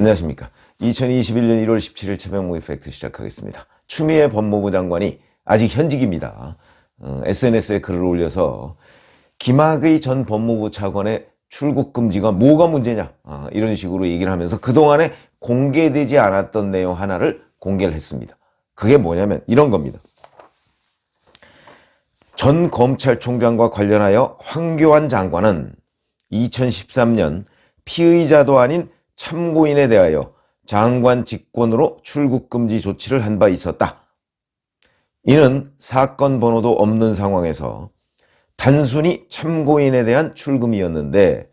안녕하십니까. 2021년 1월 17일 최병목의 팩트 시작하겠습니다. 추미애 법무부 장관이 아직 현직입니다. SNS에 글을 올려서 김학의 전 법무부 차관의 출국 금지가 뭐가 문제냐, 이런 식으로 얘기를 하면서 그동안에 공개되지 않았던 내용 하나를 공개를 했습니다. 그게 뭐냐면 이런 겁니다. 전 검찰총장과 관련하여 황교안 장관은 2013년 피의자도 아닌 참고인에 대하여 장관 직권으로 출국 금지 조치를 한 바 있었다. 이는 사건 번호도 없는 상황에서 단순히 참고인에 대한 출금이었는데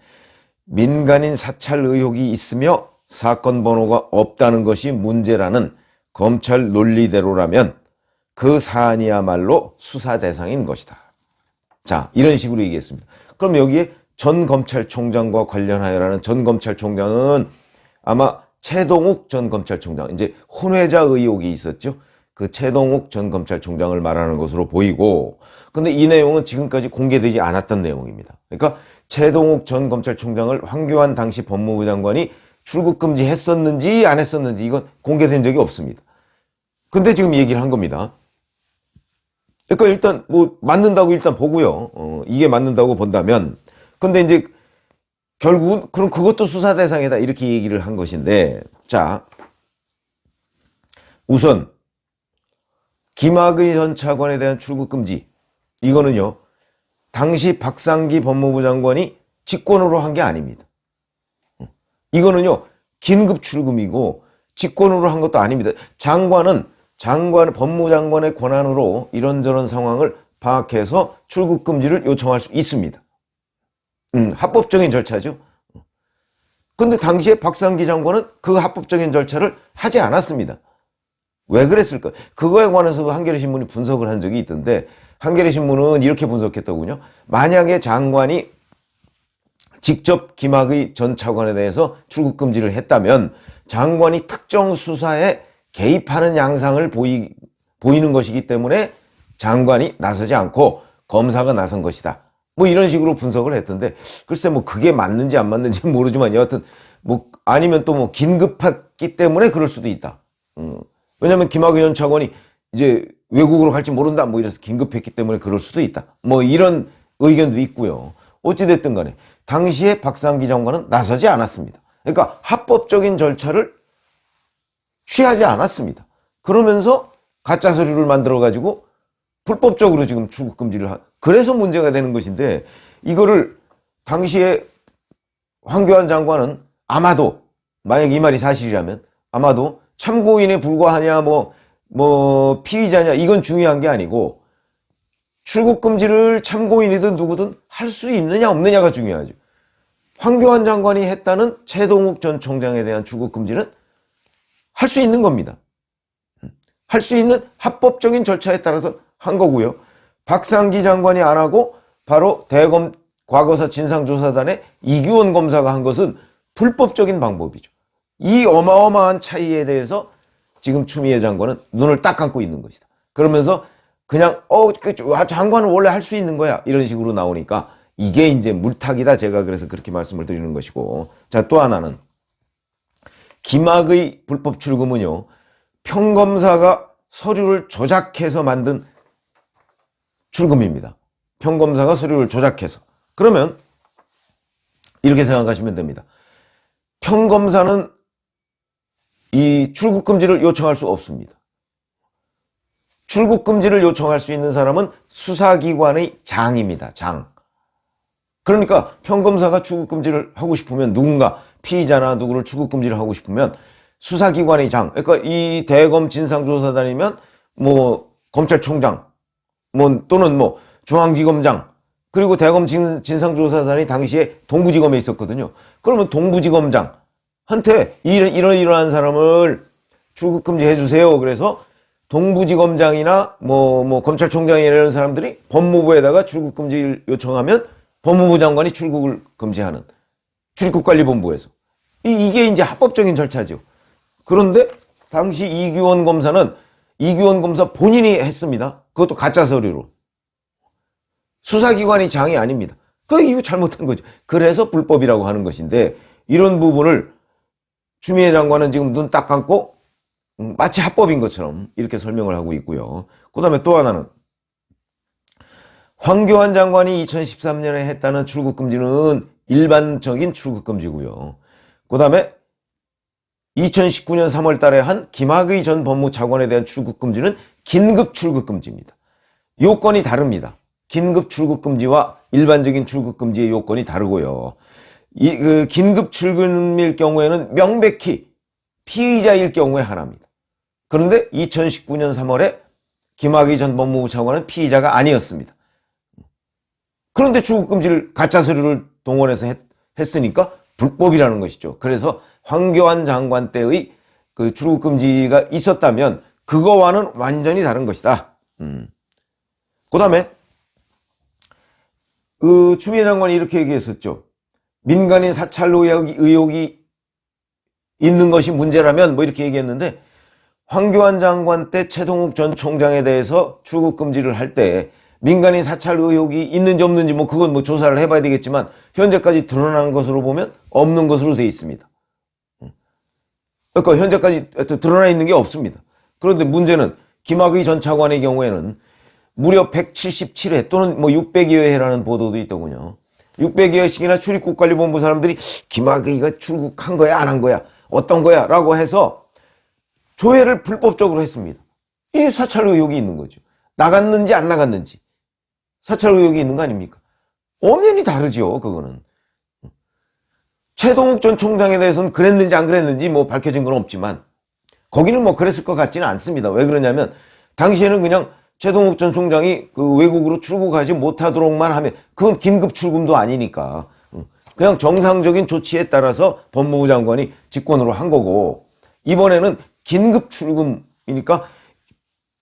민간인 사찰 의혹이 있으며 사건 번호가 없다는 것이 문제라는 검찰 논리대로라면 그 사안이야말로 수사 대상인 것이다. 자, 이런 식으로 얘기했습니다. 그럼 여기에 전 검찰총장과 관련하여라는 전 검찰총장은 아마 최동욱 전 검찰총장, 이제 혼외자 의혹이 있었죠. 그 최동욱 전 검찰총장을 말하는 것으로 보이고, 근데 이 내용은 지금까지 공개되지 않았던 내용입니다. 그러니까 최동욱 전 검찰총장을 황교안 당시 법무부 장관이 출국 금지했었는지 안 했었는지 이건 공개된 적이 없습니다. 근데 지금 얘기를 한 겁니다. 그러니까 일단 뭐 맞는다고 일단 보고요. 이게 맞는다고 본다면, 근데 이제 결국은 그럼 그것도 수사 대상이다 이렇게 얘기를 한 것인데, 자, 우선 김학의 전 차관에 대한 출국 금지, 이거는요 당시 박상기 법무부 장관이 직권으로 한 게 아닙니다. 이거는요 긴급 출금이고 직권으로 한 것도 아닙니다. 법무부 장관의 권한으로 이런저런 상황을 파악해서 출국 금지를 요청할 수 있습니다. 합법적인 절차죠. 근데 당시에 박상기 장관은 그 합법적인 절차를 하지 않았습니다. 왜 그랬을까? 그거에 관해서도 한겨레 신문이 분석을 한 적이 있던데, 한겨레 신문은 이렇게 분석했더군요. 만약에 장관이 직접 김학의 전 차관에 대해서 출국 금지를 했다면 장관이 특정 수사에 개입하는 양상을 보이는 것이기 때문에 장관이 나서지 않고 검사가 나선 것이다. 뭐 이런 식으로 분석을 했던데, 글쎄 뭐 그게 맞는지 안 맞는지 모르지만 여하튼 뭐 아니면 또 뭐 긴급했기 때문에 그럴 수도 있다. 왜냐면 김학의 전 차관이 이제 외국으로 갈지 모른다 뭐 이래서 긴급했기 때문에 그럴 수도 있다. 뭐 이런 의견도 있고요. 어찌됐든 간에 당시에 박상기 장관은 나서지 않았습니다. 그러니까 합법적인 절차를 취하지 않았습니다. 그러면서 가짜 서류를 만들어 가지고 불법적으로 지금 출국 금지를 그래서 문제가 되는 것인데, 이거를 당시에 황교안 장관은 아마도, 만약 이 말이 사실이라면 아마도 참고인에 불과하냐 뭐 피의자냐 이건 중요한 게 아니고 출국 금지를 참고인이든 누구든 할 수 있느냐 없느냐가 중요하죠. 황교안 장관이 했다는 최동욱 전 총장에 대한 출국 금지는 할 수 있는 겁니다. 할 수 있는 합법적인 절차에 따라서 한 거고요. 박상기 장관이 안 하고 바로 대검 과거사 진상조사단의 이규원 검사가 한 것은 불법적인 방법이죠. 이 어마어마한 차이에 대해서 지금 추미애 장관은 눈을 딱 감고 있는 것이다. 그러면서 그냥 장관은 원래 할 수 있는 거야 이런 식으로 나오니까 이게 이제 물타기다. 제가 그래서 그렇게 말씀을 드리는 것이고, 자, 또 하나는 김학의 불법 출금은요 평검사가 서류를 조작해서 만든 출금입니다. 평검사가 서류를 조작해서. 그러면 이렇게 생각하시면 됩니다. 평검사는 이 출국 금지를 요청할 수 없습니다. 출국 금지를 요청할 수 있는 사람은 수사기관의 장입니다. 장. 그러니까 평검사가 출국 금지를 하고 싶으면, 누군가 피의자나 누구를 출국 금지를 하고 싶으면 수사기관의 장, 그러니까 이 대검 진상조사단이면 뭐 검찰총장, 뭐 또는 뭐 중앙지검장, 그리고 대검 진상조사단이 당시에 동부지검에 있었거든요. 그러면 동부지검장한테 이러한 사람을 출국 금지해 주세요. 그래서 동부지검장이나 뭐 검찰총장이나 이런 사람들이 법무부에다가 출국 금지를 요청하면 법무부 장관이 출국을 금지하는, 출입국관리본부에서. 이게 이제 합법적인 절차죠. 그런데 당시 이규원 검사 본인이 했습니다. 그것도 가짜 서류로. 수사기관이 장이 아닙니다. 이거 잘못한 거죠. 그래서 불법이라고 하는 것인데, 이런 부분을 추미애 장관은 지금 눈 딱 감고 마치 합법인 것처럼 이렇게 설명을 하고 있고요. 그 다음에 또 하나는 황교안 장관이 2013년에 했다는 출국금지는 일반적인 출국금지고요. 그 다음에 2019년 3월 달에 한 김학의 전 법무차관에 대한 출국금지는 긴급 출국금지입니다. 요건이 다릅니다. 긴급 출국금지와 일반적인 출국금지의 요건이 다르고요. 긴급 출국일 경우에는 명백히 피의자일 경우에 하나입니다. 그런데 2019년 3월에 김학의 전 법무부 차관은 피의자가 아니었습니다. 그런데 출국금지를 가짜 서류를 동원해서 했으니까 불법이라는 것이죠. 그래서 황교안 장관 때의 그 출국금지가 있었다면 그거와는 완전히 다른 것이다. 그 다음에 추미애 장관이 이렇게 얘기했었죠. 민간인 사찰 의혹이 있는 것이 문제라면 뭐 이렇게 얘기했는데, 황교안 장관 때 최동욱 전 총장에 대해서 출국금지를 할 때 민간인 사찰 의혹이 있는지 없는지 뭐 그건 뭐 조사를 해봐야 되겠지만 현재까지 드러난 것으로 보면 없는 것으로 되어 있습니다. 그러니까 현재까지 드러나 있는 게 없습니다. 그런데 문제는 김학의 전 차관의 경우에는 무려 177회 또는 뭐 600여 회라는 보도도 있더군요. 600여씩이나 출입국관리본부 사람들이 김학의가 출국한 거야 안 한 거야 어떤 거야 라고 해서 조회를 불법적으로 했습니다. 이 사찰 의혹이 있는 거죠. 나갔는지 안 나갔는지 사찰 의혹이 있는 거 아닙니까? 엄연히 다르죠. 그거는. 최동욱 전 총장에 대해서는 그랬는지 안 그랬는지 뭐 밝혀진 건 없지만 거기는 뭐 그랬을 것 같지는 않습니다. 왜 그러냐면 당시에는 그냥 최동욱 전 총장이 그 외국으로 출국하지 못하도록만 하면 그건 긴급 출금도 아니니까 그냥 정상적인 조치에 따라서 법무부 장관이 직권으로 한 거고, 이번에는 긴급 출금이니까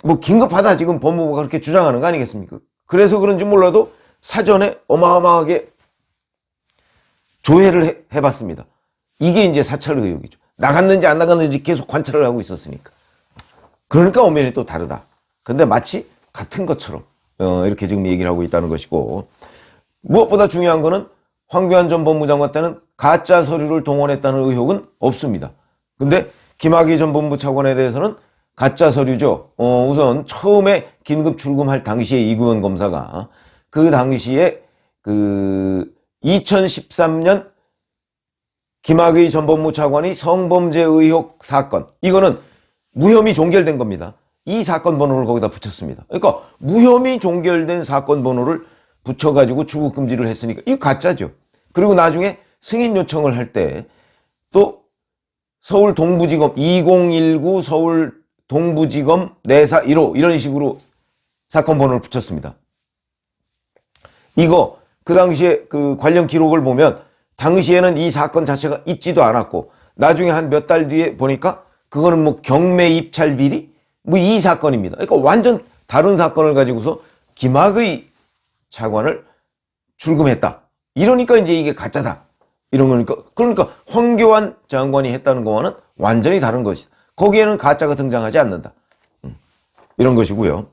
뭐 긴급하다 지금 법무부가 그렇게 주장하는 거 아니겠습니까? 그래서 그런지 몰라도 사전에 어마어마하게 조회를 해봤습니다. 이게 이제 사찰 의혹이죠. 나갔는지 안 나갔는지 계속 관찰을 하고 있었으니까. 그러니까 엄연히 또 다르다. 근데 마치 같은 것처럼 이렇게 지금 얘기를 하고 있다는 것이고, 무엇보다 중요한 거는 황교안 전 법무장관 때는 가짜 서류를 동원했다는 의혹은 없습니다. 근데 김학의 전 법무부 차관에 대해서는 가짜 서류죠. 우선 처음에 긴급 출금할 당시에 이구현 검사가 그 당시에 2013년 김학의 전 법무부 차관이 성범죄 의혹 사건, 이거는 무혐의 종결된 겁니다. 이 사건 번호를 거기다 붙였습니다. 그러니까 무혐의 종결된 사건 번호를 붙여가지고 출국금지를 했으니까 이거 가짜죠. 그리고 나중에 승인 요청을 할 때 또 서울 동부지검 2019 서울 동부지검 내사 1호 이런 식으로 사건 번호를 붙였습니다. 이거 그 당시에 그 관련 기록을 보면 당시에는 이 사건 자체가 있지도 않았고 나중에 한 몇 달 뒤에 보니까 그거는 뭐 경매 입찰 비리 뭐 이 사건입니다. 그러니까 완전 다른 사건을 가지고서 김학의 차관을 출금했다. 이러니까 이제 이게 가짜다. 이런 거니까. 그러니까 황교안 장관이 했다는 거와는 완전히 다른 것이다. 거기에는 가짜가 등장하지 않는다. 이런 것이고요.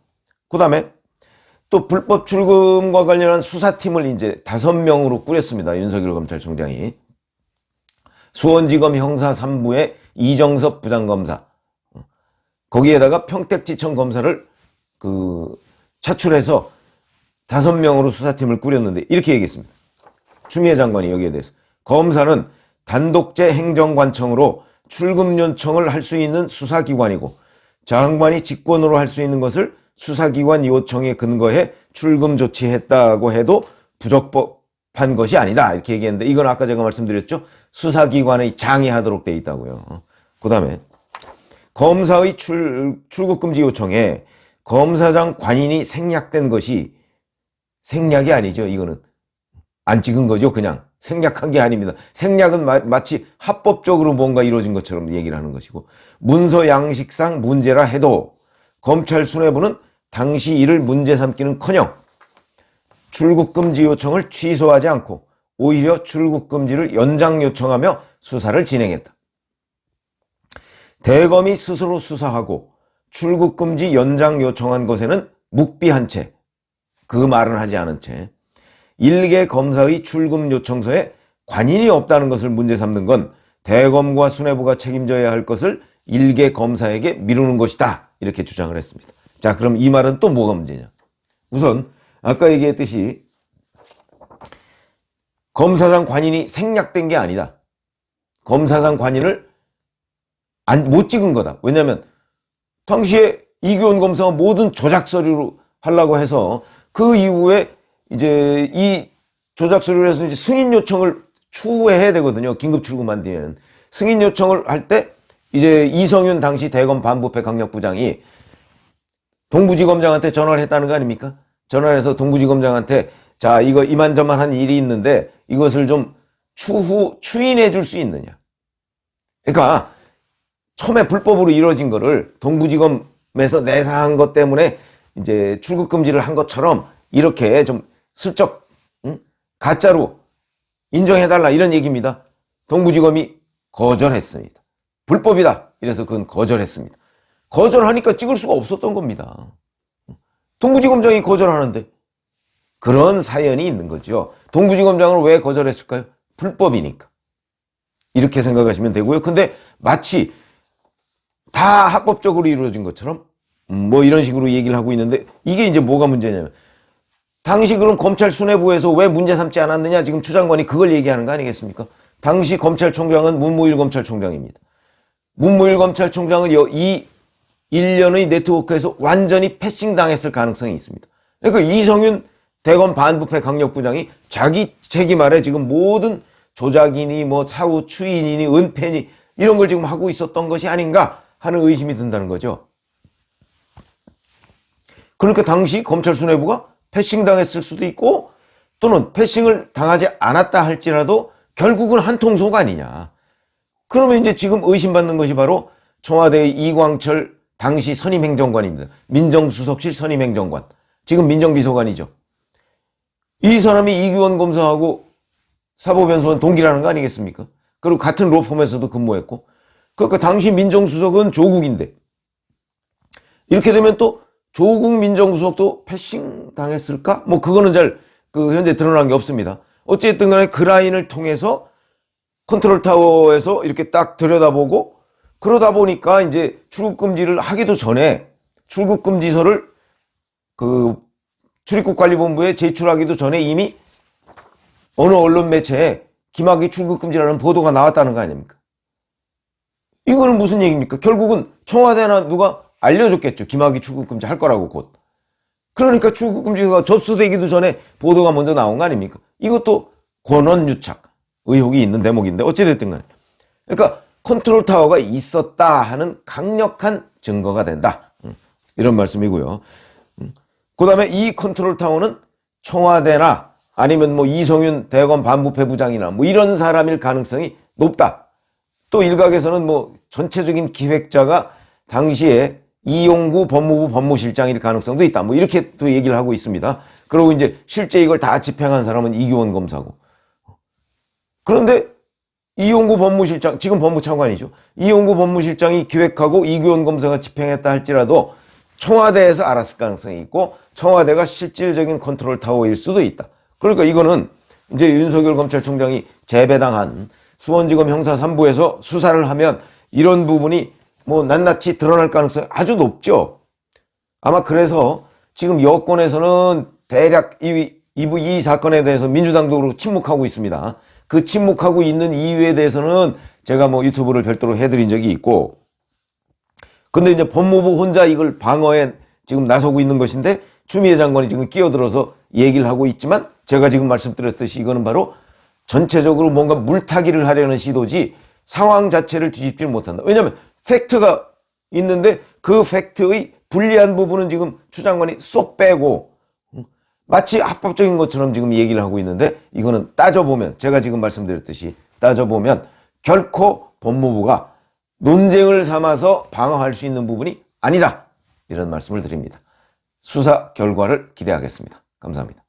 그 다음에 또 불법 출금과 관련한 수사팀을 이제 5명으로 꾸렸습니다. 윤석열 검찰총장이. 수원지검 형사 3부의 이정섭 부장검사. 거기에다가 평택지청 검사를 차출해서 5명으로 수사팀을 꾸렸는데 이렇게 얘기했습니다. 추미애 장관이 여기에 대해서. 검사는 단독제 행정관청으로 출금 요청을 할 수 있는 수사기관이고 장관이 직권으로 할 수 있는 것을 수사기관 요청에 근거해 출금 조치했다고 해도 부적법한 것이 아니다. 이렇게 얘기했는데 이건 아까 제가 말씀드렸죠. 수사기관의 장이 하도록 돼 있다고요. 그 다음에 검사의 출국금지 요청에 검사장 관인이 생략된 것이 생략이 아니죠. 이거는 안 찍은 거죠. 그냥 생략한 게 아닙니다. 생략은 마치 합법적으로 뭔가 이루어진 것처럼 얘기를 하는 것이고, 문서 양식상 문제라 해도 검찰 수뇌부는 당시 이를 문제 삼기는커녕 출국금지 요청을 취소하지 않고 오히려 출국금지를 연장 요청하며 수사를 진행했다. 대검이 스스로 수사하고 출국금지 연장 요청한 것에는 묵비한 채, 그 말은 하지 않은 채 일개 검사의 출금 요청서에 관인이 없다는 것을 문제 삼는 건 대검과 수뇌부가 책임져야 할 것을 일개 검사에게 미루는 것이다. 이렇게 주장을 했습니다. 자, 그럼 이 말은 또 뭐가 문제냐? 우선 아까 얘기했듯이 검사장 관인이 생략된 게 아니다. 검사장 관인을 못 찍은 거다. 왜냐하면 당시에 이규원 검사가 모든 조작 서류로 하려고 해서 그 이후에 이제 이 조작 서류를 해서 이제 승인 요청을 추후에 해야 되거든요. 긴급 출금한 뒤에는. 승인 요청을 할 때 이제 이성윤 당시 대검 반부패 강력부장이 동부지검장한테 전화를 했다는 거 아닙니까? 전화를 해서 동부지검장한테 자, 이거 이만저만한 일이 있는데 이것을 좀 추후 추인해 줄 수 있느냐. 그러니까 처음에 불법으로 이루어진 거를 동부지검에서 내사한 것 때문에 이제 출국 금지를 한 것처럼 이렇게 좀 슬쩍 가짜로 인정해달라 이런 얘기입니다. 동부지검이 거절했습니다. 불법이다. 이래서 그건 거절했습니다. 거절하니까 찍을 수가 없었던 겁니다. 동부지검장이 거절하는데 그런 사연이 있는 거죠. 동부지검장은 왜 거절했을까요? 불법이니까. 이렇게 생각하시면 되고요. 근데 마치 다 합법적으로 이루어진 것처럼 뭐 이런 식으로 얘기를 하고 있는데 이게 이제 뭐가 문제냐면 당시 그럼 검찰 수뇌부에서 왜 문제 삼지 않았느냐 지금 추 장관이 그걸 얘기하는 거 아니겠습니까? 당시 검찰총장은 문무일 검찰총장입니다. 문무일 검찰총장은 이 1년의 네트워크에서 완전히 패싱 당했을 가능성이 있습니다. 그러니까 이성윤 대검 반부패 강력부장이 자기 책임 아래 지금 모든 조작이니 뭐 사후 추인이니 은폐니 이런 걸 지금 하고 있었던 것이 아닌가 하는 의심이 든다는 거죠. 그러니까 당시 검찰 수뇌부가 패싱 당했을 수도 있고 또는 패싱을 당하지 않았다 할지라도 결국은 한 통속 아니냐. 그러면 이제 지금 의심받는 것이 바로 청와대의 이광철 당시 선임행정관입니다. 민정수석실 선임행정관. 지금 민정비서관이죠. 이 사람이 이규원 검사하고 사법연수원 동기라는 거 아니겠습니까? 그리고 같은 로펌에서도 근무했고 그러니까 당시 민정수석은 조국인데 이렇게 되면 또 조국 민정수석도 패싱 당했을까? 뭐 그거는 잘 현재 드러난 게 없습니다. 어쨌든 간에 그 라인을 통해서 컨트롤타워에서 이렇게 딱 들여다보고 그러다 보니까 이제 출국금지를 하기도 전에 출국금지서를 출입국관리본부에 제출하기도 전에 이미 어느 언론 매체에 김학의 출국금지라는 보도가 나왔다는 거 아닙니까? 이거는 무슨 얘기입니까? 결국은 청와대나 누가 알려줬겠죠. 김학의 출국금지 할 거라고 곧. 그러니까 출국금지가 접수되기도 전에 보도가 먼저 나온 거 아닙니까? 이것도 권언유착 의혹이 있는 대목인데 어찌됐든 간에. 그러니까 컨트롤타워가 있었다 하는 강력한 증거가 된다. 이런 말씀이고요. 그 다음에 이 컨트롤타워는 청와대나 아니면 뭐 이성윤 대검 반부패 부장이나 뭐 이런 사람일 가능성이 높다. 또 일각에서는 뭐 전체적인 기획자가 당시에 이용구 법무부 법무실장일 가능성도 있다. 뭐 이렇게 또 얘기를 하고 있습니다. 그리고 이제 실제 이걸 다 집행한 사람은 이규원 검사고. 그런데 이용구 법무실장, 지금 법무차관이죠. 이용구 법무실장이 기획하고 이규원 검사가 집행했다 할지라도 청와대에서 알았을 가능성이 있고 청와대가 실질적인 컨트롤 타워일 수도 있다. 그러니까 이거는 이제 윤석열 검찰총장이 재배당한 수원지검 형사 3부에서 수사를 하면 이런 부분이 뭐 낱낱이 드러날 가능성이 아주 높죠. 아마 그래서 지금 여권에서는 대략 이 사건에 대해서 민주당도 침묵하고 있습니다. 그 침묵하고 있는 이유에 대해서는 제가 뭐 유튜브를 별도로 해드린 적이 있고 근데 이제 법무부 혼자 이걸 방어에 지금 나서고 있는 것인데 추미애 장관이 지금 끼어들어서 얘기를 하고 있지만 제가 지금 말씀드렸듯이 이거는 바로 전체적으로 뭔가 물타기를 하려는 시도지 상황 자체를 뒤집지를 못한다. 왜냐하면 팩트가 있는데 그 팩트의 불리한 부분은 지금 추 장관이 쏙 빼고 마치 합법적인 것처럼 지금 얘기를 하고 있는데 이거는 따져보면 제가 지금 말씀드렸듯이 따져보면 결코 법무부가 논쟁을 삼아서 방어할 수 있는 부분이 아니다. 이런 말씀을 드립니다. 수사 결과를 기대하겠습니다. 감사합니다.